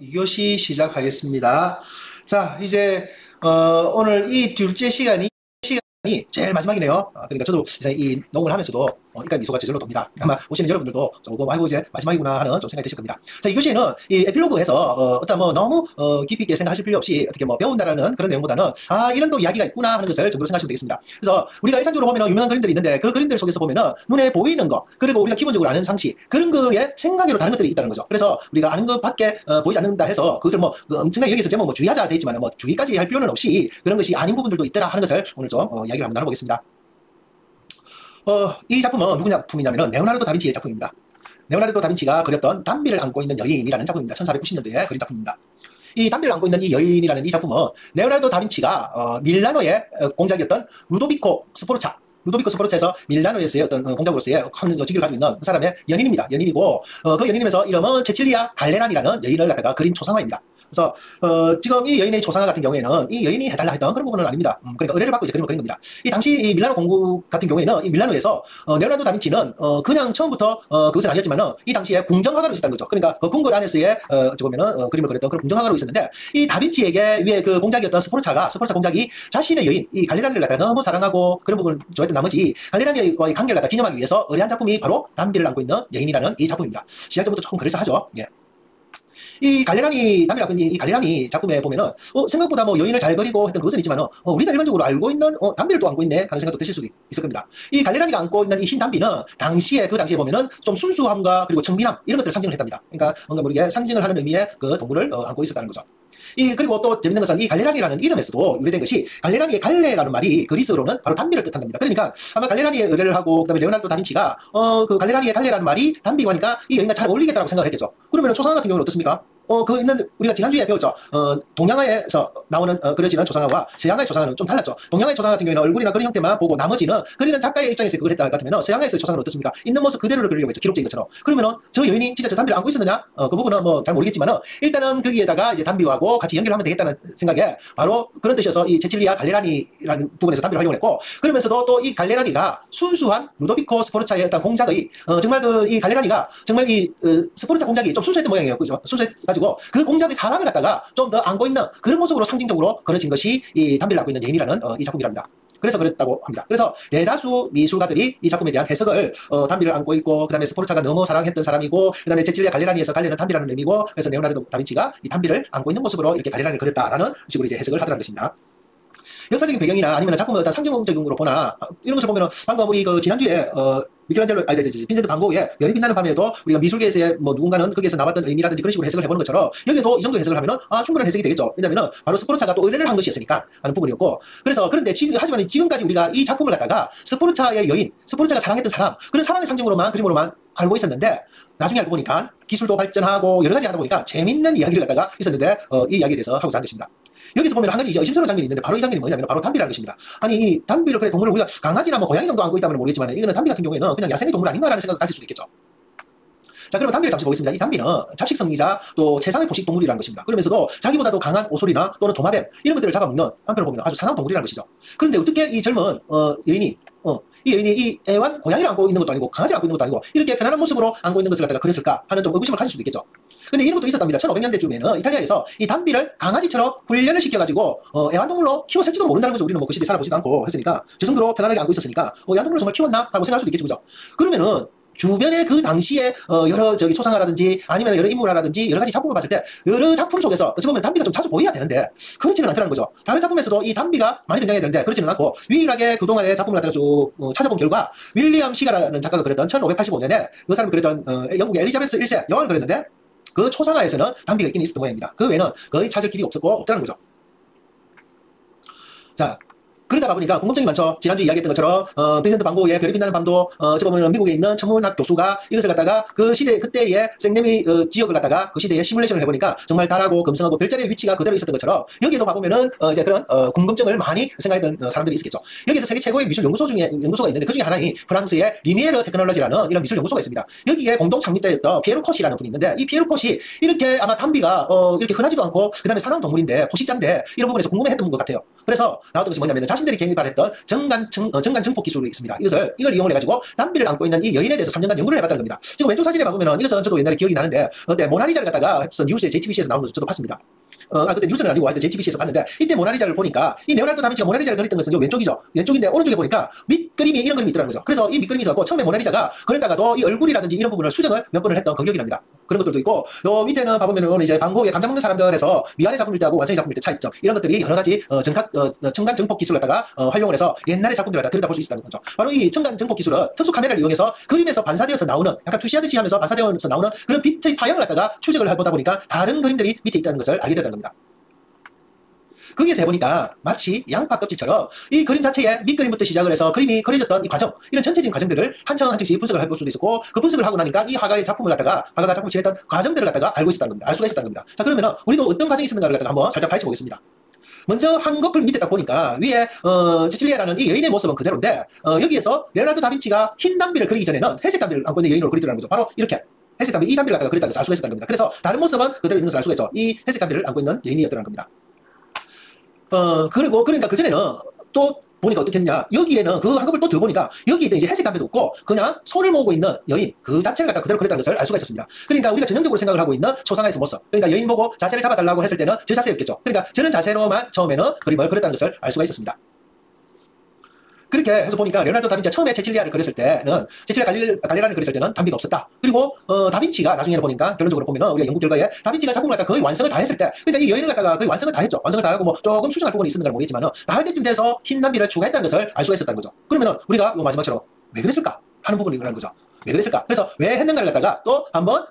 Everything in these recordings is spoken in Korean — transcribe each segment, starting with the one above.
2교시 시작하겠습니다. 자, 이제 오늘 이 둘째 시간이 제일 마지막이네요. 그러니까 저도 이제 이 녹음을 하면서도 이까 미소가 저절로 돕니다. 아마 오시는 여러분들도 조금 아이고 이제 마지막이구나 하는 좀 생각이 드실 겁니다. 자, 이 교시에는 이 에필로그에서 어떤 뭐 너무 깊이 있게 생각하실 필요 없이 어떻게 뭐 배운다라는 그런 내용보다는 이런 또 이야기가 있구나 하는 것을 정도로 생각하시면 되겠습니다. 그래서 우리가 일상적으로 보면 유명한 그림들이 있는데 그 그림들 속에서 보면은 눈에 보이는 거 그리고 우리가 기본적으로 아는 상식 그런 거에 생각으로 다른 것들이 있다는 거죠. 그래서 우리가 아는 것밖에 보이지 않는다 해서 그것을 뭐 엄청나게 여기서 제목 뭐 주의하자 돼 있지만 뭐 주의까지 할 필요는 없이 그런 것이 아닌 부분들도 있더라 하는 것을 오늘 좀 이야기를 한번 나눠보겠습니다. 이 작품은 누구 작품이냐면 레오나르도 다빈치의 작품입니다. 레오나르도 다빈치가 그렸던 담비를 안고 있는 여인이라는 작품입니다. 1490년대에 그린 작품입니다. 이 담비를 안고 있는 이 여인이라는 이 작품은 레오나르도 다빈치가 밀라노의 공작이었던 루도비코 스포르차에서 밀라노에서의 어떤 공작으로서의 큰 직위를 가지고 있는 그 사람의 연인입니다. 연인이고 그 연인이면서 이름은 체칠리아 갈레란이라는 여인을 갖다가 그린 초상화입니다. 그래서 지금 이 여인의 초상화 같은 경우에는 이 여인이 해달라 했던 그런 부분은 아닙니다. 그러니까 의뢰를 받고 이제 그림을 그린 겁니다. 이 당시 이 밀라노 공국 같은 경우에는 이 밀라노에서 레오나르도 다빈치는 그냥 처음부터 그것은 아니었지만은 이 당시에 궁정화가로 있었다는 거죠. 그러니까 그 궁궐 안에서의 어찌 보면은 그림을 그렸던 그런 궁정화가로 있었는데 이 다빈치에게 위에 그 공작이었던 스포르차 공작이 자신의 여인 이 갈레란을 갖다가 너무 사랑하고 그런 부분을 좋아했던 나머지 갈레란과의 관계를 갖다 기념하기 위해서 의뢰한 작품이 바로 담비를 안고 있는 여인이라는 이 작품입니다. 시작전부터 조금 그럴싸하죠. 예. 이 갈레란이 담비라고 이 갈레란이 작품에 보면은 생각보다 뭐 여인을 잘 그리고 했던 그것은 있지만은 우리가 일반적으로 알고 있는 담비를 또 안고 있네 하는 생각도 드실 수도 있을 겁니다. 이 갈레란이가 안고 있는 이 흰 담비는 그 당시에 보면은 좀 순수함과 그리고 청빈함 이런 것들을 상징을 했답니다. 그러니까 뭔가 모르게 상징을 하는 의미의 그 동물을 안고 있었다는 거죠. 그리고 또 재밌는 것은 이 갈레란이라는 이름에서도 유래된 것이 갈레란이의 갈레라는 말이 그리스어로는 바로 담비를 뜻한답니다. 그러니까 아마 갈레란이의 의뢰를 하고 그다음에 레오나르도 다빈치가 그 갈레란이의 갈레라는 말이 담비고 하니까 이 여인과 잘 어울리겠다라고 생각을 했겠죠. 그러면 초상화 같은 경우는 어떻습니까? 우리가 지난주에 배웠죠. 동양화에서 나오는 그려지는 조상화와 서양화의 조상화는 좀 달랐죠. 동양화의 조상화 같은 경우에는 얼굴이나 그런 형태만 보고 나머지는 그리는 작가의 입장에서 그걸 했다 같으면 서양화에서 조상화는 어떻습니까? 있는 모습 그대로를 그리려고 했죠. 기록적인 것처럼. 그러면은 저 여인이 진짜 저 담비를 안고 있었느냐? 그 부분은 뭐 잘 모르겠지만은 일단은 거기에다가 이제 담비하고 같이 연결하면 되겠다는 생각에 바로 그런 뜻이어서 이 체칠리아 갈레라니라는 부분에서 담비를 활용을 했고 그러면서도 또 이 갈레라니가 순수한 루도비코 스포르차의 어떤 공작의 정말 이 갈레라니가 정말 이 스포르차 공작이 좀 순수했던 모양이에요. 그죠? 순수해가지고 그 공작의 사랑을 갖다가 좀 더 안고 있는 그런 모습으로 상징적으로 그려진 것이 이 담비를 안고 있는 여인이라는 이 작품이랍니다. 그래서 그랬다고 합니다. 그래서 대다수 미술가들이 이 작품에 대한 해석을 담비를 안고 있고 그 다음에 스포르차가 너무 사랑했던 사람이고 그 다음에 체칠리아 갈레라니에서 갈레는 담비라는 의미고 그래서 레오나르도 다빈치가 이 담비를 안고 있는 모습으로 이렇게 갈레라니를 그렸다라는 식으로 이제 해석을 하더라는 것입니다. 역사적인 배경이나 아니면 작품의 어떤 상징적인 으로 보나 이런 것을 보면 방금 우리 그 지난주에 미켈란젤로 빈센트 반 고흐의 별이 빛나는 밤에도 우리가 미술계에서의 뭐 누군가는 거기에서 나왔던 의미라든지 그런 식으로 해석을 해보는 것처럼 여기도 이 정도 해석을 하면은 충분한 해석이 되겠죠. 왜냐면은 바로 스포르차가 또 의뢰를 한 것이었으니까 하는 부분이었고 그래서 그런데 하지만 지금까지 우리가 이 작품을 갖다가 스포르차의 여인, 스포르차가 사랑했던 사람 그런 사랑의 상징으로만 그림으로만 알고 있었는데 나중에 알고 보니까 기술도 발전하고 여러 가지 하다 보니까 재밌는 이야기를 갖다가 있었는데 이 이야기에 대해서 하고자 하는 것입니다. 여기서 보면 한 가지 이제 의심스러운 장면이 있는데 바로 이 장면이 뭐냐면 바로 담비라는 것입니다. 아니 이 담비를 그래 동물을 우리가 강아지나 뭐 고양이 정도 안고 있다면 모르겠지만 이거는 담비 같은 경우에는 그냥 야생의 동물 아닌가라는 생각을 가질 수도 있겠죠. 자, 그러면 담비를 잠시 보겠습니다. 이 담비는 잡식성이자 또 최상의 포식 동물이라는 것입니다. 그러면서도 자기보다도 강한 오소리나 또는 도마뱀 이런 것들을 잡아먹는 한편으로 보면 아주 사나운 동물이라는 것이죠. 그런데 어떻게 이 젊은 여인이 이 여인이 이 애완 고양이를 안고 있는 것도 아니고 강아지를 안고 있는 것도 아니고 이렇게 편안한 모습으로 안고 있는 것을 갖다가 그랬을까 하는 좀 의구심을 가질 수도 있겠죠. 근데 이런 것도 있었답니다. 1500년대쯤에는 이탈리아에서 이 담비를 강아지처럼 훈련을 시켜가지고 애완동물로 키웠을지도 모른다는 거죠. 우리는 뭐 그 시대에 살아보지도 않고 했으니까 저 정도로 편안하게 안고 있었으니까 애완동물을 정말 키웠나? 하고 생각할 수도 있겠죠. 그죠? 그러면은 주변에 그 당시에 여러 초상화라든지 아니면 여러 인물화라든지 여러 가지 작품을 봤을 때 여러 작품 속에서 어찌 보면 담비가 좀 자주 보여야 되는데 그렇지는 않더라는 거죠. 다른 작품에서도 이 담비가 많이 등장해야 되는데 그렇지는 않고 유일하게 그동안의 작품을 갖다가 쭉 찾아본 결과 윌리엄 시가라는 작가가 그렸던 1585년에 그 사람이 그렸던 영국의 엘리자베스 1세 여왕을 그렸는데 그 초상화에서는 담비가 있긴 있었던 모양입니다. 그 외에는 거의 찾을 길이 없더라는 거죠. 자, 그러다 보니까 궁금증이 많죠. 지난주 이야기했던 것처럼 빈센트 반 고흐의 별이 빛나는 밤도 어찌 보면 미국에 있는 천문학 교수가 이것을 갖다가 그 시대 그때의 생래미 지역을 갖다가 그 시대에 시뮬레이션을 해보니까 정말 달하고 금성하고 별자리의 위치가 그대로 있었던 것처럼 여기에도 봐보면은 이제 그런 궁금증을 많이 생각했던 사람들이 있었겠죠. 여기서 세계 최고의 미술 연구소가 있는데 그 중에 하나인 프랑스의 리미에르 테크놀로지라는 이런 미술 연구소가 있습니다. 여기에 공동 창립자였던 피에르 콧이라는 분이 있는데 이 피에르 콧이 이렇게 아마 담비가 이렇게 흔하지도 않고 그 다음에 사나운 동물인데 포식자인데 이런 부분에서 궁금해했던 것 같아요. 그래서 나왔던 것이 뭐냐면 자신들이 개발했던 정간 증폭 기술이 있습니다. 이걸 이용을 해가지고 단비를 안고 있는 이 여인에 대해서 3년간 연구를 해봤다는 겁니다. 지금 왼쪽 사진에 보면은 이것은 저도 옛날에 기억이 나는데 그때 모나리자를 갖다가 뉴스에 JTBC에서 나오는 것도 저도 봤습니다. 그때 뉴스는 아니고 하여튼 JTBC에서 봤는데 이때 모나리자를 보니까 이 레오나르도 다빈치가 모나리자를 그렸던 것은 왼쪽이죠. 왼쪽인데 오른쪽에 보니까 밑그림이 이런 그림이 있더라는 거죠. 그래서 이 밑그림이 있었고 처음에 모나리자가 그랬다가도 이 얼굴이라든지 이런 부분을 수정을 몇 번을 했던 그 기억이 납니다. 그런 것들도 있고 요 밑에는 봐보면은 이제 방콕에 감자 먹는 사람들에서 미완의 작품일 때하고 완성의 작품일 때 차이점 이런 것들이 여러 가지 첨간 증폭 기술을 갖다가 활용을 해서 옛날의 작품들을 갖다 들여다볼 수 있다는 거죠. 바로 이 첨간 증폭 기술은 특수 카메라를 이용해서 그림에서 반사되어서 나오는 약간 투시하듯이 하면서 반사되어서 나오는 그런 빛의 파형을 갖다가 추적을 해보다 보니까 다른 그림들이 밑에 있다는 것을 알게 되는 겁니다. 거기에서 해보니까 마치 양파 껍질처럼 이 그림 자체의 밑그림부터 시작을 해서 그림이 그려졌던 이 과정, 이런 전체적인 과정들을 한 층 한 층씩 분석을 해볼 수도 있었고 그 분석을 하고 나니까 이 화가의 작품을 갖다가 화가가 작품을 지냈던 과정들을 갖다가 알고 있었다는 겁니다. 알 수가 있었다는 겁니다. 자, 그러면은 우리도 어떤 과정이 있었는가를 갖다가 한번 살짝 파헤쳐 보겠습니다. 먼저 한꺼풀 밑에 딱 보니까 위에 제칠리아라는 이 여인의 모습은 그대로인데 여기에서 레오나르도 다빈치가 흰 담비를 그리기 전에는 회색 담비를 안고 있는 여인으로 그리더라는 거죠. 바로 이렇게 회색 담비, 이 담비를 갖다가 그렸다는 것을 알 수가 있었다는 겁니다. 그래서 다른 모습은 그대로 있는 것을 알 수가 있죠. 이 회색 담비를 안고 있는 여인이었다는 겁니다. 그리고 그러니까 그전에는 또 보니까 어떻게 했냐, 여기에는 그 한꺼풀 또 더 보니까 여기에 이제 회색 담배도 없고 그냥 손을 모으고 있는 여인 그 자체를 갖다 그대로 그렸다는 것을 알 수가 있었습니다. 그러니까 우리가 전형적으로 생각을 하고 있는 초상화에서 모습, 그러니까 여인 보고 자세를 잡아달라고 했을 때는 저 자세였겠죠. 그러니까 저런 자세로만 처음에는 그림을 그렸다는 것을 알 수가 있었습니다. 그렇게 해서 보니까 레오나르도 다빈치가 처음에 제칠리아를 그렸을 때는 갈레라를 그렸을 때는 담비가 없었다. 그리고 다빈치가 나중에 보니까 결론적으로 보면은 우리가 연구 결과에 다빈치가 작품을 갖다 거의 완성을 다 했을 때, 그러니까 이 여인을 갖다가 거의 완성을 다 했죠. 완성을 다 하고 뭐 조금 수정할 부분이 있었는가 모르겠지만은 다 할 때쯤 돼서 흰 담비를 추가했다는 것을 알 수가 있었다는 거죠. 그러면은 우리가 요 마지막처럼 왜 그랬을까 하는 부분이라는 거죠. 왜 그랬을까? 그래서 왜 했는가를 갖다가 또 한번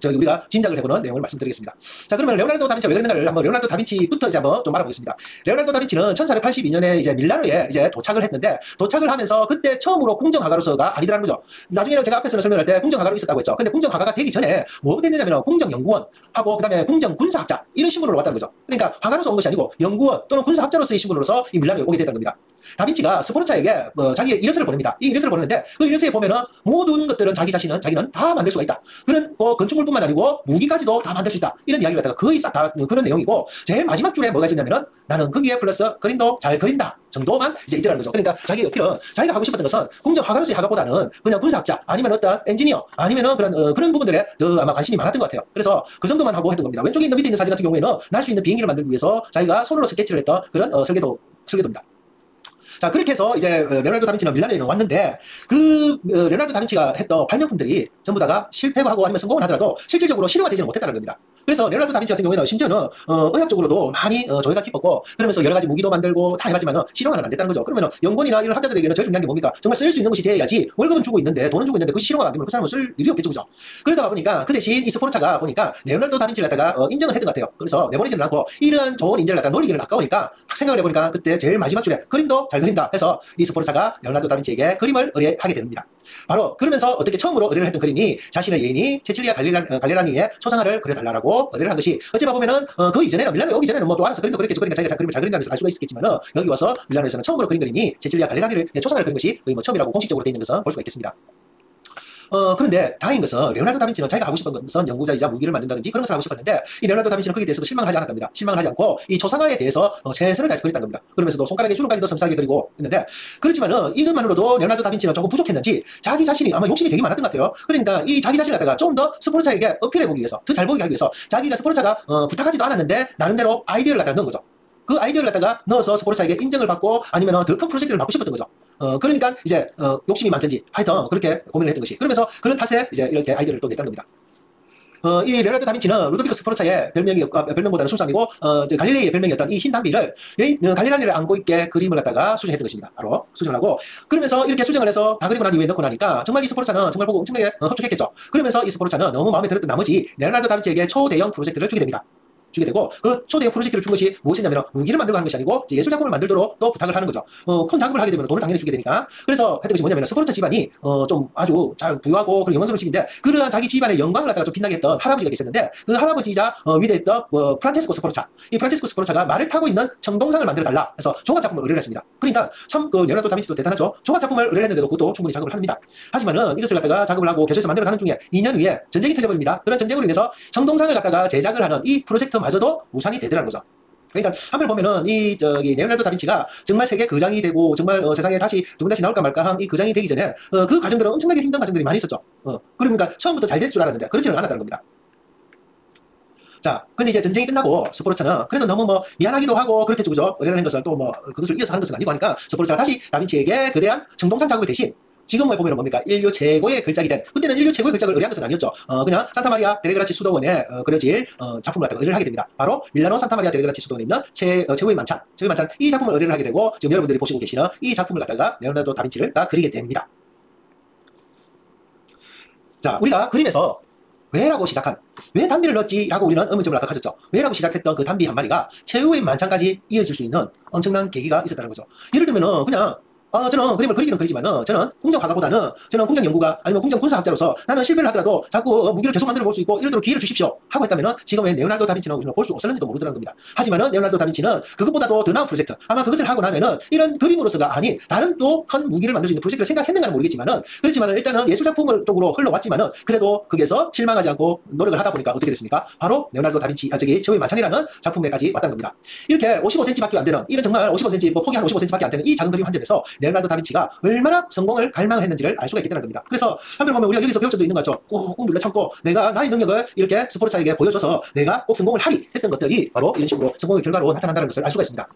우리가 짐작을 해보는 내용을 말씀드리겠습니다. 자, 그러면 레오나르도 다빈치가 왜 그랬는가를 한번 레오나르도 다빈치부터 이제 한번 좀 알아보겠습니다. 레오나르도 다빈치는 1482년에 이제 밀라노에 이제 도착을 했는데, 도착을 하면서 그때 처음으로 궁정화가로서가 아니더라는 거죠. 나중에는 제가 앞에서는 설명할 때 궁정화가로 있었다고 했죠. 근데 궁정화가가 되기 전에 뭐부터 했느냐면 궁정연구원하고 그다음에 궁정군사학자 이런 신분으로 왔다는 거죠. 그러니까 화가로서 온 것이 아니고 연구원 또는 군사학자로서의 신분으로서 이 밀라노에 오게 됐다는 겁니다. 다빈치가 스포르차에게 자기의 이력서를 보냅니다. 이 이력서를 보냈는데 그 이력서에 보면은 모든 것들은 자기는 다 만들 수가 있다. 그런 건축물뿐만 아니고 무기까지도 다 만들 수 있다. 이런 이야기를 갖다가 거의 싹 다 그런 내용이고, 제일 마지막 줄에 뭐가 있었냐면은 나는 거기에 플러스 그림도 잘 그린다 정도만 이제 있더라는 거죠. 그러니까 자기 어필은 자기가 하고 싶었던 것은 궁정 화가로서의 화가보다는 그냥 군사학자 아니면 어떤 엔지니어 아니면은 그런 부분들에 더 아마 관심이 많았던 것 같아요. 그래서 그 정도만 하고 했던 겁니다. 왼쪽에 있는 밑에 있는 사진 같은 경우에는 날 수 있는 비행기를 만들기 위해서 자기가 손으로 스케치를 했던 그런 설계도입니다. 자, 그렇게 해서 이제 레오나르도 다빈치는 밀라노에 왔는데 레오나르도 다빈치가 했던 발명품들이 전부 다가 실패하고 아니면 성공을 하더라도 실질적으로 실용화 되지는 못했다는 겁니다. 그래서 레오나르도 다빈치 같은 경우에는 심지어는 의학적으로도 많이 조예가 깊었고 그러면서 여러 가지 무기도 만들고 다 해봤지만은 실용화는 안 됐다는 거죠. 그러면은 연구원이나 이런 학자들에게는 제일 중요한 게 뭡니까? 정말 쓸 수 있는 것이 돼야지. 월급은 주고 있는데 돈은 주고 있는데 그것이 실용화가 안 되면 그 사람은 쓸 일이 없겠죠, 그죠? 그러다 보니까 그 대신 이 스포르차가 보니까 레오나르도 다빈치를 갖다가 인정을 했던 것 같아요. 그래서 내보내지는 않고 이런 좋은 인재를 갖다가 놀리기는 아까우니까 생각을 해보니까 그때 제일 마지막 줄에 그림도 잘 그린다 해서 이 스포르차가 레오나르도 다빈치에게 그림을 의뢰하게 됩니다. 바로 그러면서 어떻게 처음으로 의뢰를 했던 그림이 자신의 예인이 체칠리아 갈레라니의 초상화를 그려달라고 의뢰를 한 것이, 어찌 봐보면은 그 이전에는 밀라노에 오기 전에는 뭐 또 알아서 그림도 그렸겠죠. 그러니까 자기가 그림을 잘 그린다는 것을 알 수가 있었겠지만은 여기 와서 밀라노에서는 처음으로 그린 그림이 체칠리아 갈레라니의 초상화를 그린 것이 거의 뭐 처음이라고 공식적으로 되어 있는 것은 볼 수가 있겠습니다. 그런데 다행인 것은 레오나르도 다빈치는 자기가 하고 싶은 것은 연구자이자 무기를 만든다든지 그런 것을 하고 싶었는데 이 레오나르도 다빈치는 거기에 대해서도 실망을 하지 않았답니다. 실망을 하지 않고 이 초상화에 대해서 최선을 다해서 그렸다는 겁니다. 그러면서도 손가락에 주름까지도 섬세하게 그리고 있는데, 그렇지만은 이것만으로도 레오나르도 다빈치는 조금 부족했는지 자기 자신이 아마 욕심이 되게 많았던 것 같아요. 그러니까 이 자기 자신을 갖다가 좀 더 스포르차에게 어필해보기 위해서, 더 잘 보이게 하기 위해서 자기가 스포르차가 부탁하지도 않았는데 나름대로 아이디어를 갖다가 넣은 거죠. 그 아이디어를 갖다가 넣어서 스포르차에게 인정을 받고 아니면 더 큰 프로젝트를 받고 싶었던 거죠. 그러니까 이제 욕심이 많든지 하여튼 그렇게 고민을 했던 것이, 그러면서 그런 탓에 이제 이렇게 아이디어를 또 냈다는 겁니다. 이 레오나르도 다빈치는 루도비코 스포르차의 별명보다는 순수함이고 갈릴레이의 별명이었던 이 흰 담비를 갈레라니를 안고 있게 그림을 갖다가 수정했던 것입니다. 바로 수정을 하고, 그러면서 이렇게 수정을 해서 다 그리고 난 이후에 넣고 나니까 정말 이 스포르차는 정말 보고 엄청나게 흡족했겠죠. 그러면서 이 스포르차는 너무 마음에 들었던 나머지 레오나르도 다빈치에게 초대형 프로젝트를 주게 됩니다. 주게 되고, 그 초대형 프로젝트를 준 것이 무엇이냐면 무기를 만들고 하는 것이 아니고 예술 작품을 만들도록 또 부탁을 하는 거죠. 큰 작업을 하게 되면 돈을 당연히 주게 되니까. 그래서 했던 것이 뭐냐면 스포르차 집안이 좀 아주 잘 부유하고 그런 영광스러운 집인데, 그러한 자기 집안의 영광을 갖다가 좀 빛나게 했던 할아버지가 계셨는데, 그 할아버지이자 위대했던 프란체스코 스포르차, 이 프란체스코 스포르차가 말을 타고 있는 청동상을 만들어 달라 해서 조각 작품을 의뢰를 했습니다. 그러니까 참 레오나르도 다빈치도 대단하죠. 조각 작품을 의뢰를 했는데도 그것도 충분히 작업을 합니다. 하지만은 이것을 갖다가 작업을 하고 계속해서 만들어 가는 중에 2년 후에 전쟁이 터져버립니다. 그런 전쟁으로 인해서 청동상을 갖다가 제작을 하는 이 프로젝트마저도 무산이 되더라는 거죠. 그러니까 한편 보면은 이 저기 레오나르도 다빈치가 정말 세계 거장이 되고 정말 세상에 다시 두 번 다시 나올까 말까 한 이 거장이 되기 전에 그 과정들은 엄청나게 힘든 과정들이 많이 있었죠. 그러니까 처음부터 잘 될 줄 알았는데 그렇지는 않았다는 겁니다. 자, 근데 이제 전쟁이 끝나고 스포르차는 그래도 너무 뭐 미안하기도 하고 그렇게 그죠? 의뢰라는 것을 또 뭐 그것을 이어서 하는 것은 아니고 하니까 스포르차가 다시 다빈치에게 거대한 정동산 작업을 대신 지금에 보면 뭡니까? 인류 최고의 걸작이 된, 그때는 인류 최고의 걸작을 의뢰한 것은 아니었죠. 그냥 산타마리아 데레그라치 수도원에 그려질 작품을 갖다가 의뢰를 하게 됩니다. 바로 밀라노 산타마리아 데레그라치 수도원에 있는 최후의 만찬, 이 작품을 의뢰를 하게 되고 지금 여러분들이 보시고 계시는 이 작품을 갖다가 레오나르도 다빈치를 다 그리게 됩니다. 자, 우리가 그림에서 왜라고 시작한, 왜 단비를 넣었지? 라고 우리는 의문점을 아까 가졌죠. 왜라고 시작했던 그 단비 한 마리가 최후의 만찬까지 이어질 수 있는 엄청난 계기가 있었다는 거죠. 예를 들면은 그냥 저는 그림을 그리기는 그리지만은 저는 궁정화가보다는 저는 궁정연구가 아니면 궁정군사학자로서 나는 실패를 하더라도 자꾸 무기를 계속 만들어 볼 수 있고 이러도록 기회를 주십시오 하고 했다면은 지금의 레오나르도 다빈치는 우리는 볼 수 없었는지도 모르더라는 겁니다. 하지만은 레오나르도 다빈치는 그것보다도 더 나은 프로젝트, 아마 그것을 하고 나면은 이런 그림으로서가 아닌 다른 또 큰 무기를 만들 수 있는 프로젝트를 생각했는가는 모르겠지만은 그렇지만은 일단은 예술작품을 쪽으로 흘러왔지만은 그래도 거기에서 실망하지 않고 노력을 하다 보니까 어떻게 됐습니까? 바로 레오나르도 다빈치 저기 만찬이라는 작품에까지 왔다는 겁니다. 이렇게 55cm밖에 안 되는, 이런 정말 55cm 뭐 폭이 한 55cm밖에 안 되는 이 작은 그림 한 점에서 레오나르도 다빈치가 얼마나 성공을 갈망을 했는지를 알 수가 있겠다는 겁니다. 그래서 한편 보면 우리가 여기서 배울 점도 있는 것 같죠. 꾹꾹 눌러 참고 내가 나의 능력을 이렇게 스포르차에게 보여줘서 내가 꼭 성공을 하리 했던 것들이 바로 이런 식으로 성공의 결과로 나타난다는 것을 알 수가 있습니다.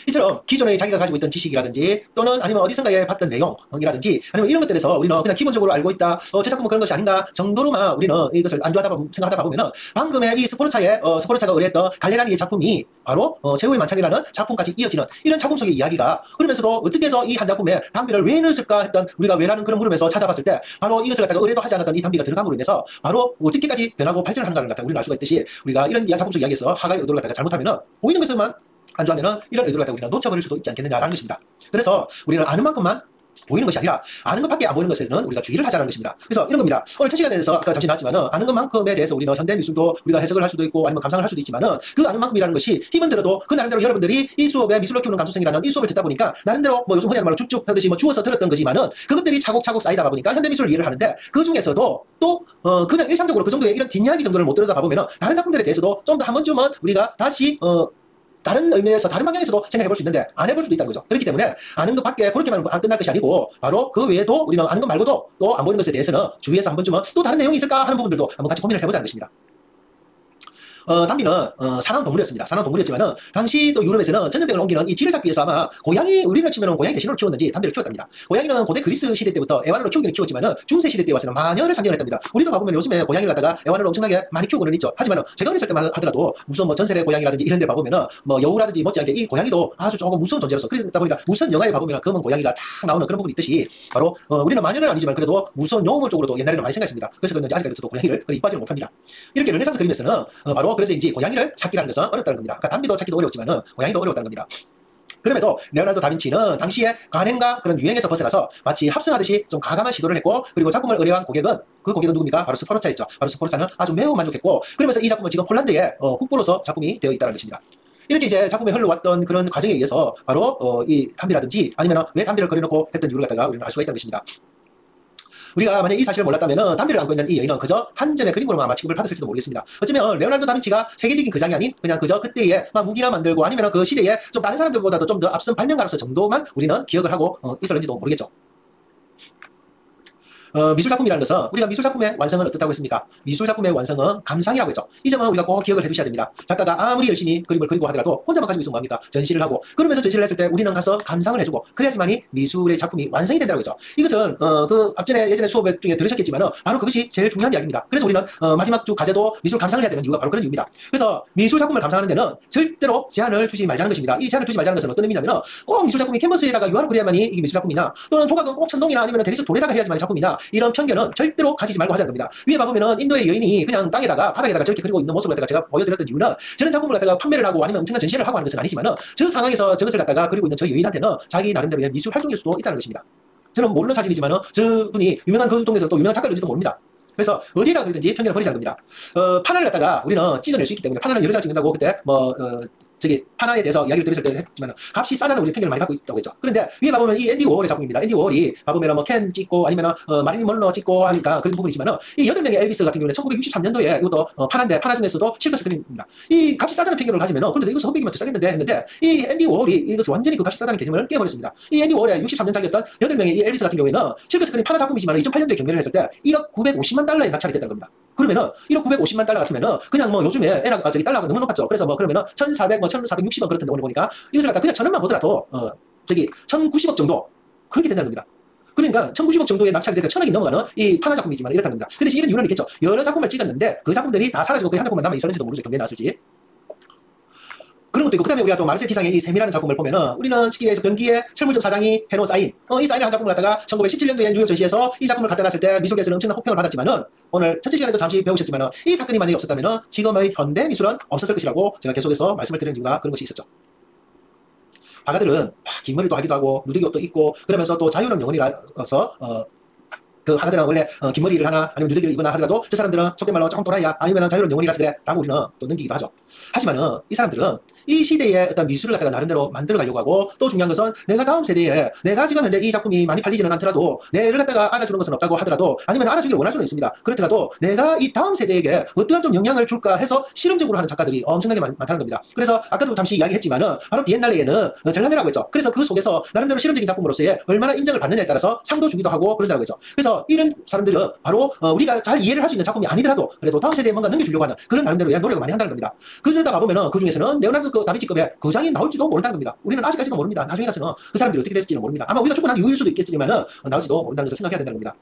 이처럼 기존에 자기가 가지고 있던 지식이라든지 또는 아니면 어디선가에 봤던 내용이라든지 아니면 이런 것들에서 우리는 그냥 기본적으로 알고 있다, 제 작품은 그런 것이 아닌가 정도로만 우리는 이것을 안주하다 생각하다 보면은 방금의 이 스포르차가 의뢰했던 갈레라니의 작품이 바로 최후의 만찬이라는 작품까지 이어지는 이런 작품 속의 이야기가, 그러면서도 어떻게 해서 이 한 작품에 단비를 왜 넣었을까 했던 우리가 왜라는 그런 물음에서 찾아봤을 때 바로 이것을 갖다가 의뢰도 하지 않았던 이 단비가 들어감으로 인해서 바로 어떻게까지 변하고 발전하는가를 갖다가 우리는 알 수가 있듯이, 우리가 이런 작품 속 이야기에서 하가의 의도를 갖다가 잘못하면은 보이는 것만 안주하면은 이런 의도를 갖다가 우리가 놓쳐버릴 수도 있지 않겠느냐라는 것입니다. 그래서 우리는 아는 만큼만 보이는 것이 아니라 아는 것밖에 안 보이는 것에는 우리가 주의를 하자는 것입니다. 그래서 이런 겁니다. 오늘 첫 시간에서 아까 잠시 나왔지만은 아는 것만큼에 대해서 우리는 현대 미술도 우리가 해석을 할 수도 있고 아니면 감상을 할 수도 있지만은 그 아는 만큼이라는 것이 힘은 들어도 그 나름대로 여러분들이 이 수업에 미술로 키우는 감수성이라는 이 수업을 듣다 보니까 나름대로 뭐 요즘 흔히 하는 말로 쭉쭉 하듯이 뭐 주워서 들었던 거지만은 그것들이 차곡차곡 쌓이다 보니까 현대 미술을 이해를 하는데 그 중에서도 또 그냥 일상적으로 그 정도의 이런 뒷이야기 정도를 못 들여다 보면은 다른 작품들에 대해서도 좀 더 한 번쯤은 우리가 다시 다른 의미에서 다른 방향에서도 생각해 볼 수 있는데 안 해볼 수도 있다는 거죠. 그렇기 때문에 아는 것 밖에 그렇게만 안 끝날 것이 아니고 바로 그 외에도 우리는 아는 것 말고도 또 안 보이는 것에 대해서는 주위에서 한 번쯤은 또 다른 내용이 있을까 하는 부분들도 한번 같이 고민을 해보자는 것입니다. 단비는 사나운 동물이었습니다. 사나운 동물이었지만은 당시 또 유럽에서는 전염병을 옮기는 이 쥐를 잡기 위해서 아마 고양이, 우리를 치면은 고양이 대신으로 키웠는지 단비를 키웠답니다. 고양이는 고대 그리스 시대 때부터 애완으로 키우기는 키웠지만은 중세 시대 때 와서는 마녀를 상징했답니다. 우리도 봐보면 요즘에 고양이를 갖다가 애완으로 엄청나게 많이 키우고는 있죠. 하지만은 제가 어렸을 때만 하더라도 무슨 뭐 전설의 고양이라든지 이런 데 봐보면은 뭐 여우라든지 못지않게 이 고양이도 아주 조금 무서운 존재로서, 그러다 보니까 무슨 영화에 봐보면은 검은 고양이가 탁 나오는 그런 부분이 있듯이 바로 우리는 마녀는 아니지만 그래도 무서운 영웅을 쪽으로도 옛날에는 많이 생각했습니다. 그래서 그런지 아직까지도 저도 고양이를 이뻐하지는 못합니다. 이렇게 르네상스 그림에서는 바로 그래서 이제 고양이를 찾기라는 것은 어렵다는 겁니다. 그러니까 단비도 찾기도 어려웠지만은 고양이도 어려웠다는 겁니다. 그럼에도 레오나르도 다빈치는 당시에 관행과 그런 유행에서 벗어나서 마치 합성하듯이 좀 가감한 시도를 했고, 그리고 작품을 의뢰한 고객은 그 고객은 누굽니까? 바로 스포르차였죠. 바로 스포르차는 아주 매우 만족했고, 그러면서 이 작품은 지금 폴란드의 국보로서 작품이 되어 있다는 것입니다. 이렇게 이제 작품에 흘러왔던 그런 과정에 의해서 바로 이 단비라든지 아니면 왜 단비를 그려놓고 했던 이유를 갖다가 우리는 알 수가 있다는 것입니다. 우리가 만약 이 사실을 몰랐다면 단비를 안고 있는 이 여인은 그저 한 점의 그림으로만 아마 취급을 받았을지도 모르겠습니다. 어쩌면 레오나르도 다빈치가 세계적인 거장이 아닌 그냥 그저 그때의 무기나 만들고 아니면 그 시대에 좀 다른 사람들보다도 좀 더 앞선 발명가로서 정도만 우리는 기억을 하고 있었는지도 모르겠죠. 미술작품이라는 것은 우리가 미술작품의 완성은 어떻다고 했습니까? 미술작품의 완성은 감상이라고 했죠. 이 점은 우리가 꼭 기억을 해두셔야 됩니다. 작가가 아무리 열심히 그림을 그리고 하더라도 혼자만 가지고 있으면 뭐합니까? 전시를 하고, 그러면서 전시를 했을 때 우리는 가서 감상을 해주고 그래야지만이 미술의 작품이 완성이 된다고 했죠. 이것은 그 앞전에 예전에 수업 중에 들으셨겠지만 바로 그것이 제일 중요한 이야기입니다. 그래서 우리는 마지막 주 과제도 미술 감상을 해야 되는 이유가 바로 그런 이유입니다. 그래서 미술작품을 감상하는 데는 절대로 제한을 두지 말자는 것입니다. 이 제한을 두지 말자는 것은 어떤 의미냐면 꼭 미술작품이 캔버스에다가 유화로 그려야만이 이게 미술작품이냐, 또는 조각은 꼭 천동이나 아니면 대리석 돌에다가 해야지만 작품이냐, 이런 편견은 절대로 가지지 말고 하자는 겁니다. 위에 봐보면은 인도의 여인이 그냥 땅에다가 바닥에다가 저렇게 그리고 있는 모습을 갖다가 제가 보여드렸던 이유는 저런 작품을 갖다가 판매를 하고 아니면 엄청난 전시를 하고 하는 것은 아니지만은 저 상황에서 저것을 갖다가 그리고 있는 저 여인한테는 자기 나름대로의 미술 활동일 수도 있다는 것입니다. 저는 모르는 사진이지만은 저분이 유명한 그 동네에서 또 유명한 작가인지도 모릅니다. 그래서 어디에다 그리든지 편견을 버리자는 겁니다. 판을 갖다가 우리는 찍어낼 수 있기 때문에, 판을 여러 장 찍는다고 그때 저기 파나에 대해서 이야기를 들으실 때 했지만 값이 싸다는 우리 편견을 많이 갖고 있다고 했죠. 그런데 위에 봐보면 이 앤디 워홀의 작품입니다. 앤디 워홀이 봐보면 뭐 캔 찍고 아니면 마릴린 먼로 찍고 하니까 그런 부분이지만 이 8명의 엘비스 같은 경우는 1963년도에 이것도 파나인데 파나 중에서도 실버 스크린입니다. 이 값이 싸다는 편견을 가지면 그런데 이거 선배기만 더 싸겠는데 했는데 이 앤디 워홀이 이것을 완전히 그 값이 싸다는 개념을 깨버렸습니다. 이 앤디 워홀의 63년작이었던 8명의 이 엘비스 같은 경우에는 실버 스크린 파나 작품이지만 2008년도에 경매를 했을 때 1억 950만 달러에 낙찰이 됐다는 겁니다. 그러면은 1억 950만 달러 같으면은 그냥 뭐 요즘에 달러가 너무 높았죠. 그래서 뭐 그러면은 1,400, 뭐 1,460원 그렇던데 오늘 보니까 이것을 갖다 그냥 1,000원만 보더라도 1,090억 정도 그렇게 된다는 겁니다. 그러니까 1,090억 정도의 낙찰이 되니까 1,000억이 넘어가는 이 파나 작품이지만 이렇다는 겁니다. 근데 이런 이유는 있겠죠. 여러 작품을 찍었는데 그 작품들이 다 사라지고 그 한 작품만 남아 있었는지도 모르죠. 경매에 나왔을지. 그런 것도 있고, 그 다음에 우리가 또 마르세티상의 이 셈이라는 작품을 보면은 우리는 치기에서 변기에 철물점 사장이 해놓은 사인, 이 사인을 한 작품을 갖다가 1917년도에 뉴욕 전시에서 이 작품을 갖다 놨을 때 미술계에서는 엄청난 호평을 받았지만은 오늘 첫째 시간에도 잠시 배우셨지만은 이 사건이 만약에 없었다면은 지금의 현대 미술은 없었을 것이라고 제가 계속해서 말씀을 드리는 이유가 그런 것이 있었죠. 화가들은 긴 머리도 하기도 하고 누더기 옷도 입고 그러면서 또 자유로운 영혼이라서 그 화가들은 원래 긴 머리를 하나 아니면 누더기를 입거나 하더라도 저 사람들은 속된 말로 조금 또라이야 아니면 자유로운 영혼이라서 그래 라고 우리는 또 넘기기도 하죠. 하지만은 이 사람들은 이 시대의 어떤 미술을 갖다가 나름대로 만들어 가려고 하고 또 중요한 것은 내가 다음 세대에 내가 지금 현재 이 작품이 많이 팔리지는 않더라도 내를 갖다가 알아주는 것은 없다고 하더라도 아니면 알아주기를 원할 수는 있습니다. 그렇더라도 내가 이 다음 세대에게 어떠한 좀 영향을 줄까 해서 실험적으로 하는 작가들이 엄청나게 많다는 겁니다. 그래서 아까도 잠시 이야기했지만은 바로 비엔날레에는 전람회라고 했죠. 그래서 그 속에서 나름대로 실험적인 작품으로서의 얼마나 인정을 받느냐에 따라서 상도 주기도 하고 그런다고 했죠. 그래서 이런 사람들은 바로 우리가 잘 이해를 할 수 있는 작품이 아니더라도 그래도 다음 세대에 뭔가 넘겨주려고 하는 그런 나름대로의 노력을 많이 한다는 겁니다. 그러다 봐보면은 그 중에서는 레오나르도 다빈치급의 거장이 나올지도 모른다는 겁니다. 우리는 아직까지도 모릅니다. 나중에 가서는 그 사람들이 어떻게 됐을지는 모릅니다. 아마 우리가 축구한 이유일 수도 있겠지만은 나올지도 모른다는 것을 생각해야 된다는 겁니다.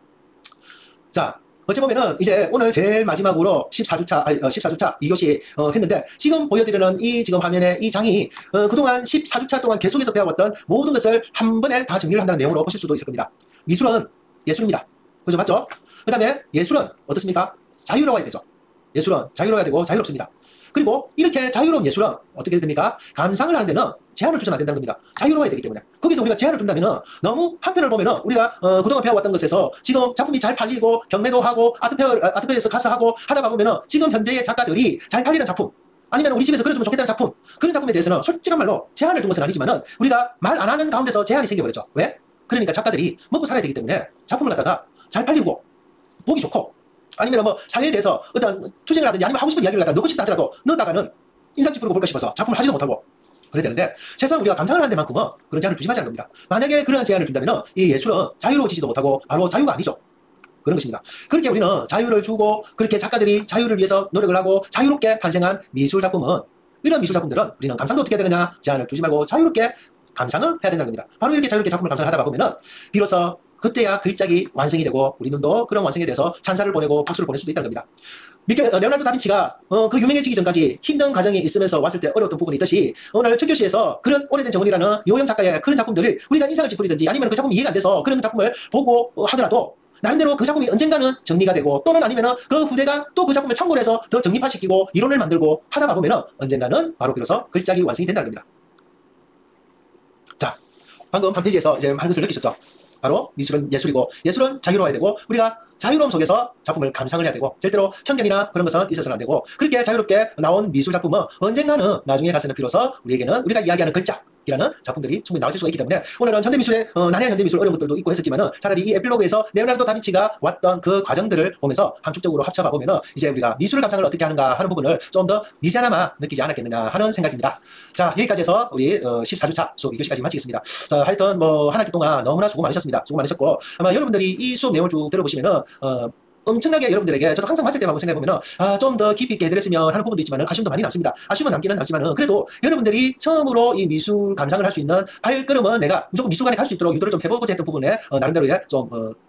자, 어찌 보면은 이제 오늘 제일 마지막으로 14주차 2교시 했는데 지금 보여드리는 이 지금 화면에 이 장이 그동안 14주차 동안 계속해서 배워왔던 모든 것을 한 번에 다 정리를 한다는 내용으로 보실 수도 있을 겁니다. 미술은 예술입니다. 그죠? 맞죠? 그 다음에 예술은 어떻습니까? 자유로워야 되죠. 예술은 자유로워야 되고 자유롭습니다. 그리고 이렇게 자유로운 예술은 어떻게 됩니까? 감상을 하는 데는 제한을 두서는 안 된다는 겁니다. 자유로워야 되기 때문에. 거기서 우리가 제한을 둔다면은 너무 한편을 보면은 우리가 그동안 배워왔던 것에서 지금 작품이 잘 팔리고 경매도 하고 아트페어에서 가서 하고 하다 보면은 지금 현재의 작가들이 잘 팔리는 작품 아니면 우리 집에서 그려두면 좋겠다는 작품 그런 작품에 대해서는 솔직한 말로 제한을 둔 것은 아니지만은 우리가 말 안 하는 가운데서 제한이 생겨버렸죠. 왜? 그러니까 작가들이 먹고 살아야 되기 때문에 작품을 갖다가 잘 팔리고 보기 좋고 아니면 뭐 사회에 대해서 어떤 투쟁을 하든지 아니면 하고 싶은 이야기를 갖다 넣고 싶다 하더라도 넣었다가는 인상 찌푸리고 볼까 싶어서 작품을 하지도 못하고 그래야 되는데 최소한 우리가 감상을 하는 데만큼은 그런 제한을 두지 말자는 겁니다. 만약에 그런 제한을 둔다면 이 예술은 자유로워지지도 못하고 바로 자유가 아니죠. 그런 것입니다. 그렇게 우리는 자유를 주고 그렇게 작가들이 자유를 위해서 노력을 하고 자유롭게 탄생한 미술 작품은 이런 미술 작품들은 우리는 감상도 어떻게 해야 되느냐 제한을 두지 말고 자유롭게 감상을 해야 된다는 겁니다. 바로 이렇게 자유롭게 작품을 감상을 하다 보면은 비로소 그때야 글작이 완성이 되고 우리 눈도 그런 완성에 대해서 찬사를 보내고 박수를 보낼 수도 있다는 겁니다. 레오나르도 다빈치가 그 유명해지기 전까지 힘든 과정이 있으면서 왔을 때 어려웠던 부분이 있듯이 오늘 첫 교시에서 그런 오래된 정원이라는 요영 작가의 그런 작품들을 우리가 인상을 찌푸리든지 아니면 그 작품이 이해가 안 돼서 그런 작품을 보고 하더라도 나름대로 그 작품이 언젠가는 정리가 되고 또는 아니면은 그 후대가 또 그 작품을 참고로 해서 더 정립화시키고 이론을 만들고 하다 보면은 언젠가는 바로 비로소 글작이 완성이 된다는 겁니다. 자, 방금 한 페이지에서 이제 한 것을 느끼셨죠? 바로 미술은 예술이고 예술은 자유로워야 되고 우리가 자유로움 속에서 작품을 감상을 해야 되고 절대로 편견이나 그런 것은 있어서는 안 되고 그렇게 자유롭게 나온 미술 작품은 언젠가는 나중에 가서는 비로소 우리에게는 우리가 이야기하는 글작이라는 작품들이 충분히 나올 수가 있기 때문에 오늘은 현대미술의 난해한 현대미술 어려운 것들도 있고 했었지만은 차라리 이 에필로그에서 레오나르도 다빈치가 왔던 그 과정들을 보면서 함축적으로 합쳐봐 보면은 이제 우리가 미술 감상을 어떻게 하는가 하는 부분을 좀 더 미세하나마 느끼지 않았겠느냐 하는 생각입니다. 자, 여기까지 해서 우리 14주차 수업 2교시까지 마치겠습니다. 자, 하여튼 뭐 한 학기 동안 너무나 수고 많으셨습니다. 수고 많으셨고 아마 여러분들이 이 수업 내용을 쭉 들어보시면은 엄청나게 여러분들에게 저도 항상 봤을 때만 생각해보면 좀 더 깊이 있게 해드렸으면 하는 부분도 있지만 아쉬움도 많이 남습니다. 아쉬움은 남기는 남지만 그래도 여러분들이 처음으로 이 미술 감상을 할 수 있는 발걸음은 내가 무조건 미술관에 갈 수 있도록 유도를 좀 해보고자 했던 부분에 나름대로의 좀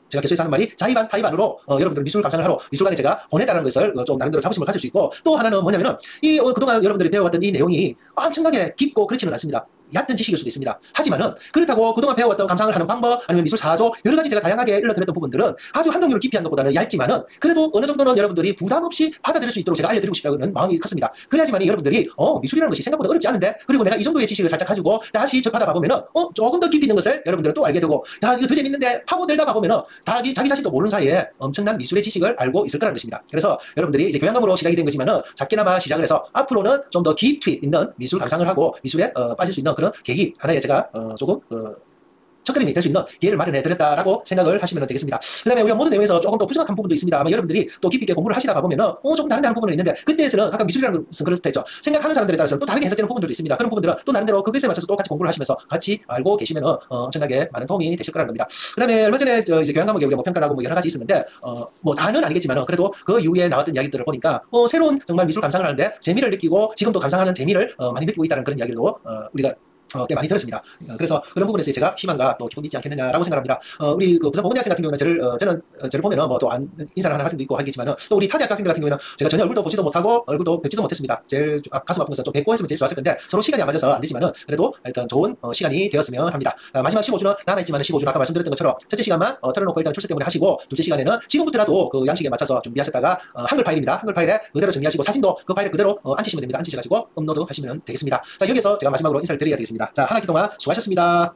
제가 계속해서 하는 말이 자의반 타의반으로 여러분들 미술 감상을 하러 미술관에 제가 보내달라는 것을 좀 나름대로 자부심을 가질 수 있고 또 하나는 뭐냐면은 이 그동안 여러분들이 배워왔던 이 내용이 엄청나게 깊고 그렇지는 않습니다. 얕은 지식일 수도 있습니다. 하지만은 그렇다고 그동안 배워왔던 감상을 하는 방법 아니면 미술 사조 여러 가지 제가 다양하게 일러드렸던 부분들은 아주 한정률을 기피한 것보다는 얇지만은 그래도 어느 정도는 여러분들이 부담 없이 받아들일 수 있도록 제가 알려드리고 싶다는 마음이 컸습니다. 그래야지만 여러분들이 미술이라는 것이 생각보다 어렵지 않은데 그리고 내가 이 정도의 지식을 살짝 가지고 다시 접하다 봐보면은 조금 더 깊이 있는 것을 여러분들은 또 알게 되고 야 이거 더 재밌는데 하고 들다 봐보면은 자기 자신도 모르는 사이에 엄청난 미술의 지식을 알고 있을 거라는 것입니다. 그래서 여러분들이 이제 교양감으로 시작이 된 거지만은 작게나마 시작을 해서 앞으로는 좀 더 깊이 있는 미술 감상을 하고 미술에 빠질 수 있는 그런 계기 하나에 제가 조금 첫그림이 될 수 있는 기회를 마련해드렸다라고 생각을 하시면 되겠습니다. 그 다음에 우리가 모든 내용에서 조금 더 부족한 부분도 있습니다. 아마 여러분들이 또 깊이 있게 공부를 하시다 보면은 조금 다른 부분은 있는데 그때에서는 각각 미술이라는 것은 그렇겠죠. 생각하는 사람들에 따라서는 또 다르게 해석되는 부분들도 있습니다. 그런 부분들은 또 나름대로 그것에 맞춰서 또 같이 공부를 하시면서 같이 알고 계시면은 엄청나게 많은 도움이 되실 거라는 겁니다. 그 다음에 얼마 전에 이제 교양 과목에 우리가 뭐 평가를 하고 뭐 여러 가지 있었는데 뭐 다는 아니겠지만은 그래도 그 이후에 나왔던 이야기들을 보니까 새로운 정말 미술 감상을 하는데 재미를 느끼고 지금도 감상하는 재미를 많이 느끼고 있다는 그런 이야기도 우리가 꽤 많이 들었습니다. 그래서 그런 부분에서 제가 희망과 또 기쁨이 있지 않겠느냐라고 생각합니다. 우리 그 부산 보건대 학생 같은 경우는 저를 보면은 뭐 또 인사를 하는 학생도 있고 하겠지만은 또 우리 타대학 학생들 같은 경우에는 제가 전혀 얼굴도 보지도 못하고 얼굴도 뵙지도 못했습니다. 제일 가슴 아픈 것은 좀 뵙고 했으면 제일 좋았을 건데 서로 시간이 안 맞아서 안 되지만은 그래도 하여튼 좋은 시간이 되었으면 합니다. 마지막 15주는 남아있지만은 15주는 아까 말씀드렸던 것처럼 첫째 시간만 털어놓고 일단 출석 때문에 하시고 둘째 시간에는 지금부터라도 그 양식에 맞춰서 준비하셨다가 한글 파일입니다. 한글 파일에 그대로 정리하시고 사진도 그 파일에 그대로 앉히시면 됩니다. 앉히셔가지고 업로드 하시면 되겠습니다. 자 여기서 제가 마지막으로 인사를 드려야 되겠습니다. 자 한 학기 동안 수고하셨습니다.